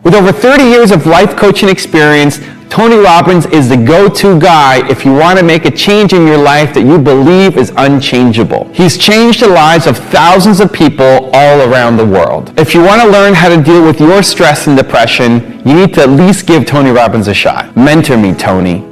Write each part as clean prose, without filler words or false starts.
With over 30 years of life coaching experience, Tony Robbins is the go-to guy if you want to make a change in your life that you believe is unchangeable. He's changed the lives of thousands of people all around the world. If you want to learn how to deal with your stress and depression, you need to at least give Tony Robbins a shot. Mentor me, Tony.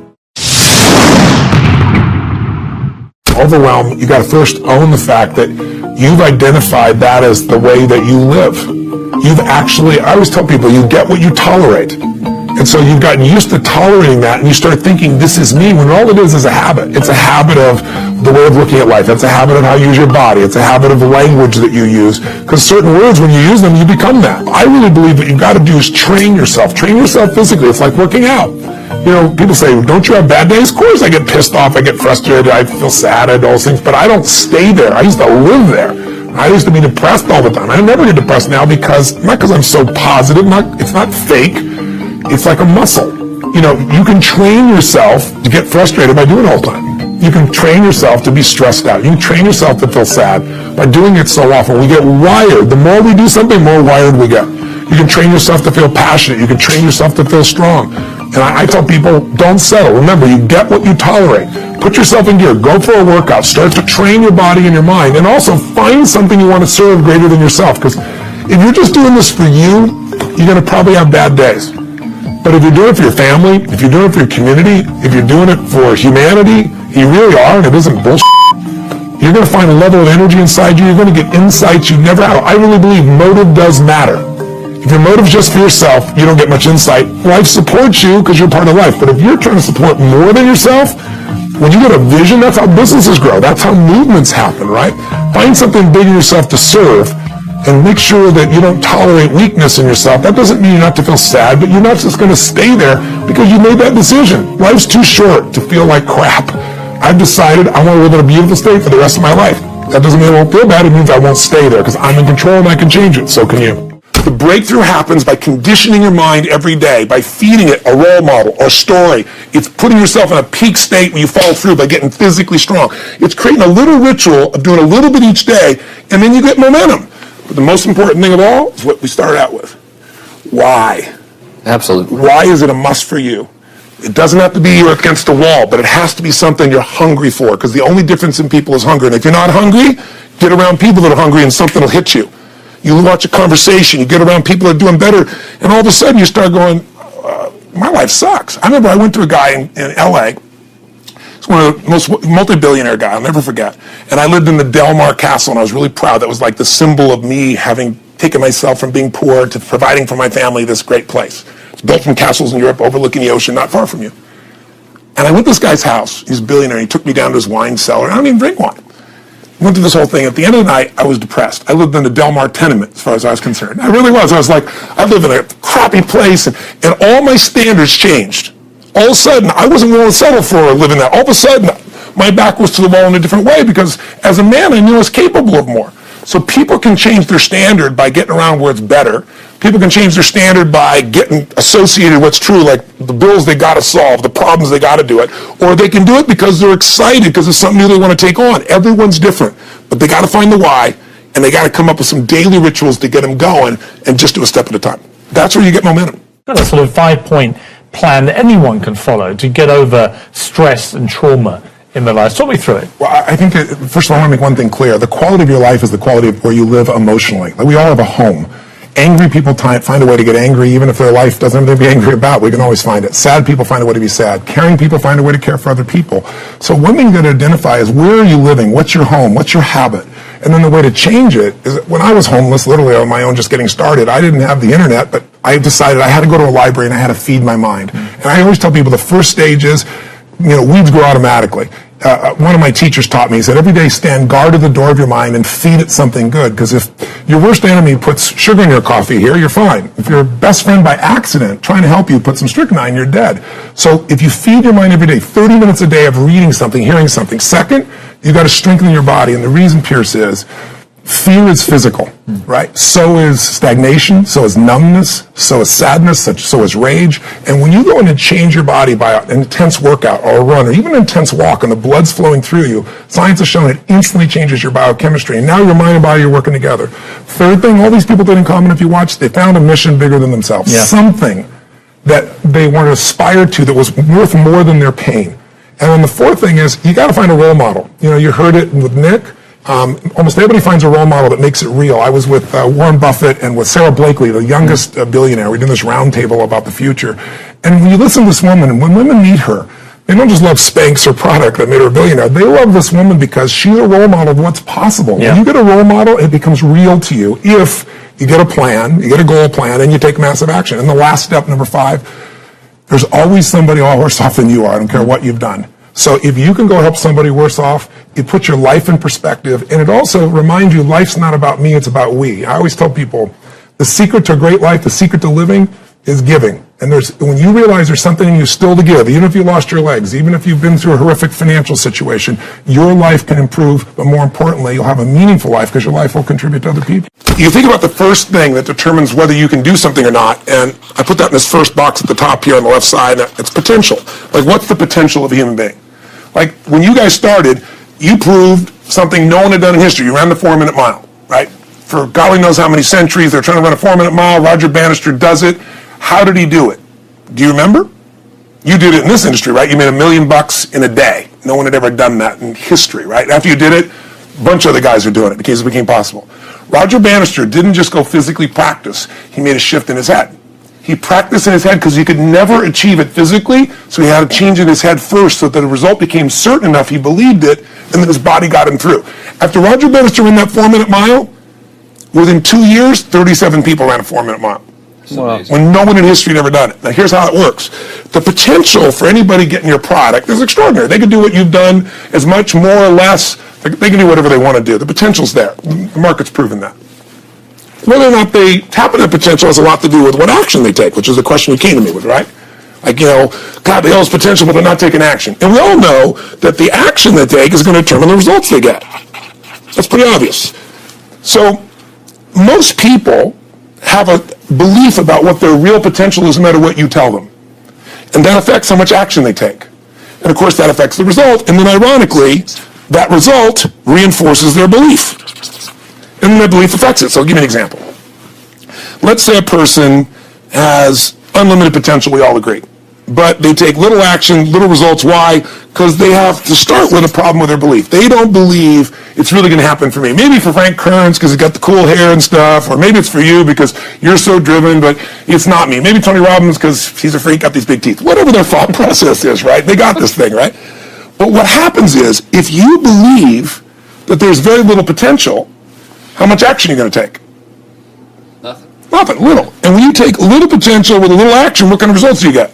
Overwhelm, you got to first own the fact that you've identified that as the way that you live. I always tell people, you get what you tolerate. And so you've gotten used to tolerating that, and you start thinking, this is me, when all it is a habit. It's a habit of the way of looking at life. It's a habit of how you use your body. It's a habit of the language that you use. Because certain words, when you use them, you become that. I really believe what you've got to do is train yourself. Train yourself physically. It's like working out. You know, people say, don't you have bad days? Of course I get pissed off, I get frustrated, I feel sad, I do those things, but I don't stay there. I used to live there. I used to be depressed all the time. I never get depressed now not because I'm so positive, it's not fake. It's like a muscle. You know, you can train yourself to get frustrated by doing it all the time. You can train yourself to be stressed out. You can train yourself to feel sad by doing it so often. We get wired. The more we do something, the more wired we get. You can train yourself to feel passionate. You can train yourself to feel strong. And I tell people, don't settle. Remember, you get what you tolerate. Put yourself in gear. Go for a workout. Start to train your body and your mind. And also find something you want to serve greater than yourself. Because if you're just doing this for you, you're going to probably have bad days. But if you're doing it for your family, if you're doing it for your community, if you're doing it for humanity, you really are, and it isn't bullshit, you're going to find a level of energy inside you. You're going to get insights you never had. I really believe motive does matter. If your motive's just for yourself, you don't get much insight. Life supports you because you're part of life. But if you're trying to support more than yourself, when you get a vision, that's how businesses grow. That's how movements happen, right? Find something big in yourself to serve, and make sure that you don't tolerate weakness in yourself. That doesn't mean you're not to feel sad, but you're not just going to stay there because you made that decision. Life's too short to feel like crap. I've decided I want to live in a beautiful state for the rest of my life. That doesn't mean I won't feel bad. It means I won't stay there because I'm in control and I can change it. So can you. The breakthrough happens by conditioning your mind every day, by feeding it a role model or story. It's putting yourself in a peak state where you follow through by getting physically strong. It's creating a little ritual of doing a little bit each day, and then you get momentum. But the most important thing of all is what we started out with. Why? Absolutely. Why is it a must for you? It doesn't have to be you're against a wall, but it has to be something you're hungry for, because the only difference in people is hunger. And if you're not hungry, get around people that are hungry and something will hit you. You watch a conversation, you get around people that are doing better, and all of a sudden you start going, my life sucks. I remember I went to a guy in L.A., he's one of the most multi-billionaire guy, I'll never forget. And I lived in the Del Mar Castle, and I was really proud. That was like the symbol of me having taken myself from being poor to providing for my family this great place. It's built from castles in Europe overlooking the ocean, not far from you. And I went to this guy's house. He's a billionaire. He took me down to his wine cellar. I don't even drink wine. Went through this whole thing. At the end of the night, I was depressed. I lived in the Del Mar tenement, as far as I was concerned. I really was. I was like, I live in a crappy place, and all my standards changed. All of a sudden, I wasn't willing to settle for living there. All of a sudden, my back was to the wall in a different way, because as a man, I knew I was capable of more. So people can change their standard by getting around where it's better. People can change their standard by getting associated with what's true, like the bills they got to solve, the problems they got to do it. Or they can do it because they're excited, because it's something new they want to take on. Everyone's different. But they got to find the why, and they got to come up with some daily rituals to get them going, and just do a step at a time. That's where you get momentum. Got a sort of 5-point plan that anyone can follow to get over stress and trauma in their lives. Talk me through it. Well, I think, first of all, I want to make one thing clear. The quality of your life is the quality of where you live emotionally. Like, we all have a home. Angry people find a way to get angry, even if their life doesn't have anything to be angry about. We can always find it. Sad people find a way to be sad. Caring people find a way to care for other people. So one thing you got to identify is, where are you living? What's your home? What's your habit? And then the way to change it is, when I was homeless, literally on my own, just getting started, I didn't have the internet, but I decided I had to go to a library and I had to feed my mind. And I always tell people the first stage is, weeds grow automatically. One of my teachers taught me, he said, every day stand guard at the door of your mind and feed it something good. Because if your worst enemy puts sugar in your coffee here, you're fine. If your best friend by accident trying to help you put some strychnine, you're dead. So if you feed your mind every day, 30 minutes a day of reading something, hearing something. Second, you got to strengthen your body. And the reason, Pierce, is Fear is physical, right? So is stagnation, so is numbness, so is sadness, so is rage. And when you go in and change your body by an intense workout or a run or even an intense walk and the blood's flowing through you, science has shown it instantly changes your biochemistry. And now your mind and body are working together. Third thing, all these people did in common, if you watch, they found a mission bigger than themselves. Yeah. Something that they want to aspire to that was worth more than their pain. And then the fourth thing is, you got to find a role model. You know, you heard it with Nick. Almost everybody finds a role model that makes it real. I was with Warren Buffett and with Sarah Blakely, the youngest billionaire. We did this roundtable about the future. And when you listen to this woman, and when women meet her, they don't just love Spanx or product that made her a billionaire. They love this woman because she's a role model of what's possible. Yeah. When you get a role model, it becomes real to you if you get a plan, you get a goal plan, and you take massive action. And the last step, number 5, there's always somebody worse off than you are. I don't care what you've done. So if you can go help somebody worse off, it puts your life in perspective, and it also reminds you life's not about me, it's about we. I always tell people, the secret to a great life, the secret to living is giving. And when you realize there's something in you still to give, even if you lost your legs, even if you've been through a horrific financial situation, your life can improve, but more importantly, you'll have a meaningful life because your life will contribute to other people. You think about the first thing that determines whether you can do something or not, and I put that in this first box at the top here on the left side, it's potential. Like, what's the potential of a human being? Like, when you guys started, you proved something no one had done in history. You ran the 4-minute mile, right? For golly knows how many centuries, they're trying to run a 4-minute mile. Roger Bannister does it. How did he do it? Do you remember? You did it in this industry, right? You made $1 million in a day. No one had ever done that in history, right? After you did it, a bunch of other guys are doing it because it became possible. Roger Bannister didn't just go physically practice. He made a shift in his head. He practiced in his head because he could never achieve it physically, so he had to change in his head first so that the result became certain enough he believed it, and then his body got him through. After Roger Bannister ran that 4-minute mile, within 2 years, 37 people ran a 4-minute mile. Wow. When no one in history had ever done it. Now here's how it works. The potential for anybody getting your product is extraordinary. They can do what you've done as much, more or less. They can do whatever they want to do. The potential's there. The market's proven that. Whether or not they tap into potential has a lot to do with what action they take, which is the question you came to me with, right? Like, you know, God, they have potential, but they're not taking action. And we all know that the action they take is going to determine the results they get. That's pretty obvious. So most people have a belief about what their real potential is no matter what you tell them. And that affects how much action they take. And of course that affects the result. And then ironically, that result reinforces their belief. And then their belief affects it. So I'll give you an example. Let's say a person has unlimited potential, we all agree. But they take little action, little results. Why? Because they have to start with a problem with their belief. They don't believe it's really going to happen for me. Maybe for Frank Kearns because he's got the cool hair and stuff, or maybe it's for you because you're so driven, but it's not me. Maybe Tony Robbins because he's a freak, got these big teeth. Whatever their thought process is, right? They got this thing, right? But what happens is, if you believe that there's very little potential, how much action are you going to take? Nothing, little. And when you take little potential with a little action, what kind of results do you get?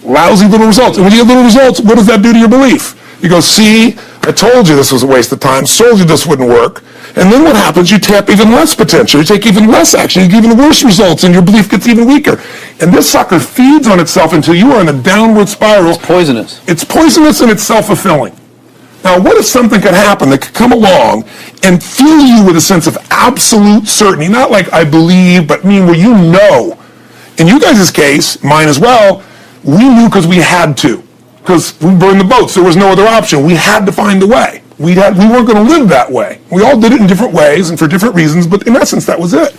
Lousy little results. And when you get little results, what does that do to your belief? You go, see, I told you this was a waste of time, told you this wouldn't work. And then what happens? You tap even less potential. You take even less action. You get even worse results, and your belief gets even weaker. And this sucker feeds on itself until you are in a downward spiral. It's poisonous. It's poisonous and it's self-fulfilling. Now, what if something could happen that could come along and fill you with a sense of absolute certainty? Not like I believe, but where you know. In you guys' case, mine as well, we knew because we had to. Because we burned the boats. There was no other option. We had to find a way. We weren't going to live that way. We all did it in different ways and for different reasons, but in essence, that was it.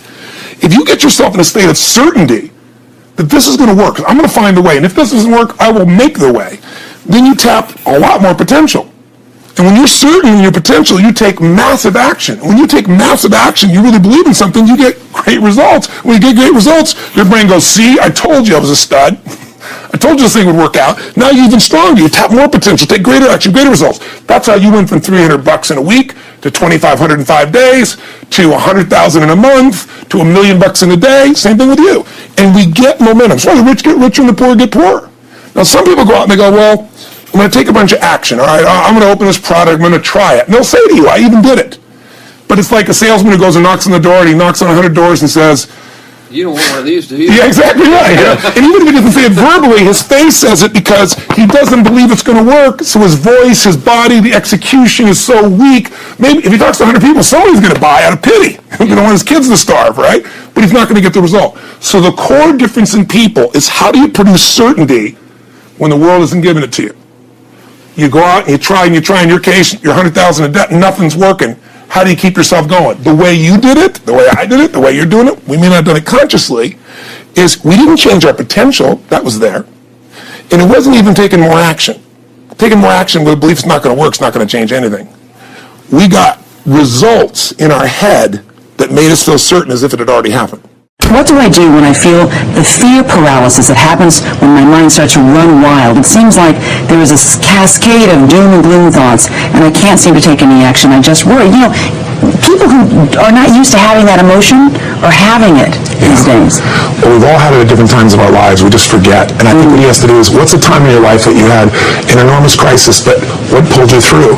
If you get yourself in a state of certainty that this is going to work, I'm going to find a way, and if this doesn't work, I will make the way, then you tap a lot more potential. And when you're certain in your potential, you take massive action. When you take massive action, you really believe in something, you get great results. When you get great results, your brain goes, see, I told you I was a stud. I told you this thing would work out. Now you're even stronger. You tap more potential, take greater action, greater results. That's how you went from $300 in a week to $2,500 in 5 days to $100,000 in a month to $1 million in a day. Same thing with you. And we get momentum. That's why the rich get richer and the poor get poorer. Now some people go out and they go, well, I'm going to take a bunch of action. All right, I'm going to open this product. I'm going to try it. And they'll say to you, I even did it. But it's like a salesman who goes and knocks on the door, and he knocks on 100 doors and says, You don't want one of these, do you? Yeah, exactly right. Yeah. And even if he doesn't say it verbally, his face says it because he doesn't believe it's going to work. So his voice, his body, the execution is so weak. Maybe if he talks to 100 people, somebody's going to buy out of pity. He doesn't want his kids to starve, right? But he's not going to get the result. So the core difference in people is how do you produce certainty when the world isn't giving it to you? You go out and you try, in your case, you're 100,000 in debt and nothing's working. How do you keep yourself going? The way you did it, the way I did it, the way you're doing it, we may not have done it consciously, is we didn't change our potential, that was there, and it wasn't even taking more action. Taking more action with a belief it's not going to work, it's not going to change anything. We got results in our head that made us feel certain as if it had already happened. What do I do when I feel the fear paralysis that happens when my mind starts to run wild? It seems like there is a cascade of doom and gloom thoughts, and I can't seem to take any action. I just worry. You know, people who are not used to having that emotion are having it these days. Well, we've all had it at different times of our lives. We just forget. And I think what he has to do is, what's a time in your life that you had an enormous crisis, but what pulled you through?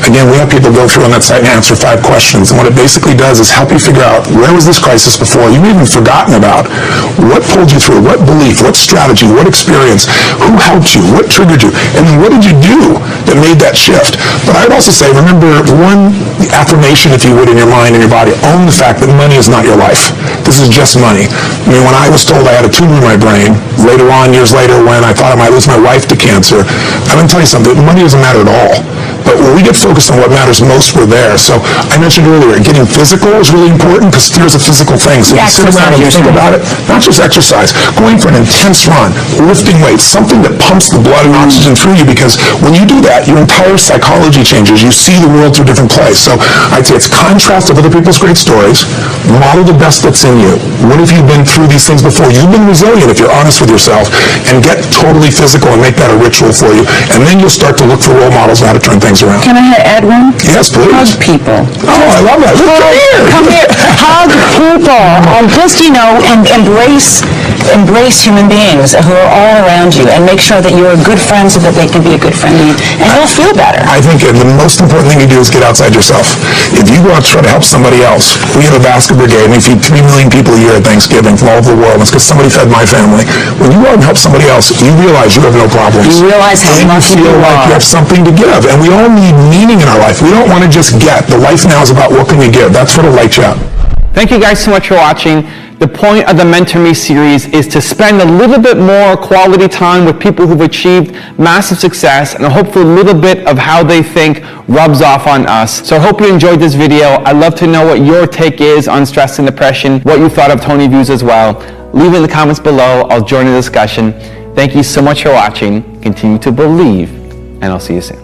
Again, we have people go through on that site and answer 5 questions. And what it basically does is help you figure out, where was this crisis before? You may have even forgotten about. What pulled you through? What belief? What strategy? What experience? Who helped you? What triggered you? And then what did you do that made that shift? But I'd also say, remember one affirmation, if you would, in your mind and your body. Own the fact that money is not your life. This is just money. I mean, when I was told I had a tumor in my brain, later on, years later, when I thought I might lose my wife to cancer, I'm going to tell you something. Money doesn't matter at all. But when we get focused on what matters most, we're there. So I mentioned earlier, getting physical is really important because fear is a physical thing. So you sit around and think about it, not just exercise, going for an intense run, lifting weights, something that pumps the blood and oxygen through you, because when you do that, your entire psychology changes. You see the world through a different place. So I'd say it's contrast of other people's great stories, model the best that's in you. What if you've been through these things before? You've been resilient if you're honest with yourself, and get totally physical and make that a ritual for you. And then you'll start to look for role models on how to turn things around. Can I add one? Yes, please. Hug people. Oh, I love that. Come here. Come here. Hug people. Just, you know, and embrace human beings who are all around you, and make sure that you're a good friend so that they can be a good friend to you, and you'll feel better. I think the most important thing you do is get outside yourself. If you go out to try to help somebody else, we have a basket brigade, and we feed 3 million people a year at Thanksgiving from all over the world. It's because somebody fed my family. When you go out and help somebody else, you realize you have no problems. You realize how lucky you feel like you have something to give. And we all need meaning in our life. We don't want to just get. The life now is about what can we give. That's what'll light you up. Thank you guys so much for watching. The point of the Mentor Me series is to spend a little bit more quality time with people who've achieved massive success, and hopefully a little bit of how they think rubs off on us. So I hope you enjoyed this video. I'd love to know what your take is on stress and depression, what you thought of Tony views as well. Leave it in the comments below. I'll join the discussion. Thank you so much for watching. Continue to believe, and I'll see you soon.